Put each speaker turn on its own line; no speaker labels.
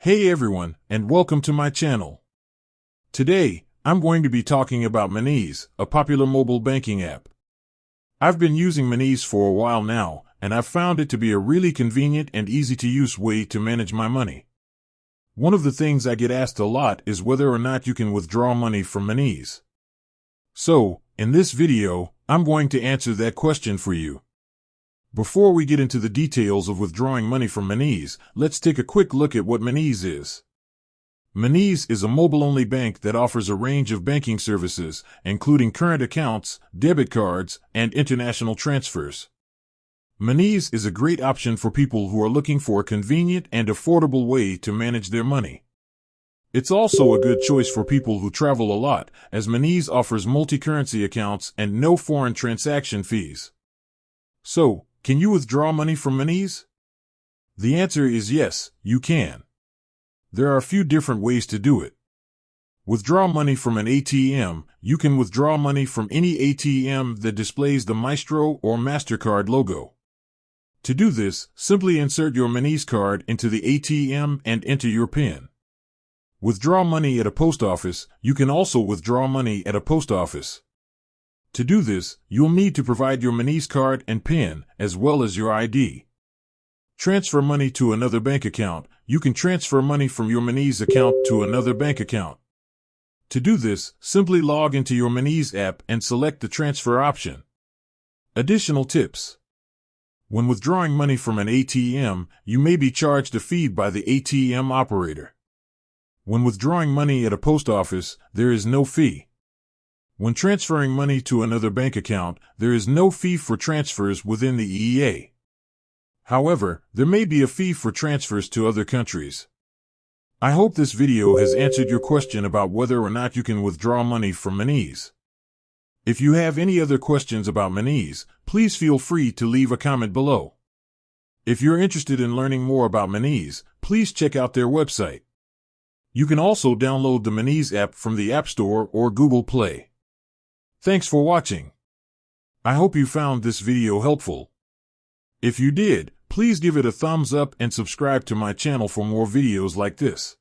Hey everyone, and welcome to my channel. Today, I'm going to be talking about Monese, a popular mobile banking app. I've been using Monese for a while now, and I've found it to be a really convenient and easy-to-use way to manage my money. One of the things I get asked a lot is whether or not you can withdraw money from Monese. So, in this video, I'm going to answer that question for you. Before we get into the details of withdrawing money from Monese, let's take a quick look at what Monese is. Monese is a mobile-only bank that offers a range of banking services, including current accounts, debit cards, and international transfers. Monese is a great option for people who are looking for a convenient and affordable way to manage their money. It's also a good choice for people who travel a lot, as Monese offers multi-currency accounts and no foreign transaction fees. So, can you withdraw money from Monese? The answer is yes, you can. There are a few different ways to do it. Withdraw money from an ATM. You can withdraw money from any ATM that displays the Maestro or MasterCard logo. To do this, simply insert your Monese card into the ATM and enter your PIN. Withdraw money at a post office. You can also withdraw money at a post office. To do this, you'll need to provide your Monese card and PIN, as well as your ID. Transfer money to another bank account. You can transfer money from your Monese account to another bank account. To do this, simply log into your Monese app and select the transfer option. Additional tips. When withdrawing money from an ATM, you may be charged a fee by the ATM operator. When withdrawing money at a post office, there is no fee. When transferring money to another bank account, there is no fee for transfers within the EEA. However, there may be a fee for transfers to other countries. I hope this video has answered your question about whether or not you can withdraw money from Monese. If you have any other questions about Monese, please feel free to leave a comment below. If you're interested in learning more about Monese, please check out their website. You can also download the Monese app from the App Store or Google Play. Thanks for watching. I hope you found this video helpful. If you did, please give it a thumbs up and subscribe to my channel for more videos like this.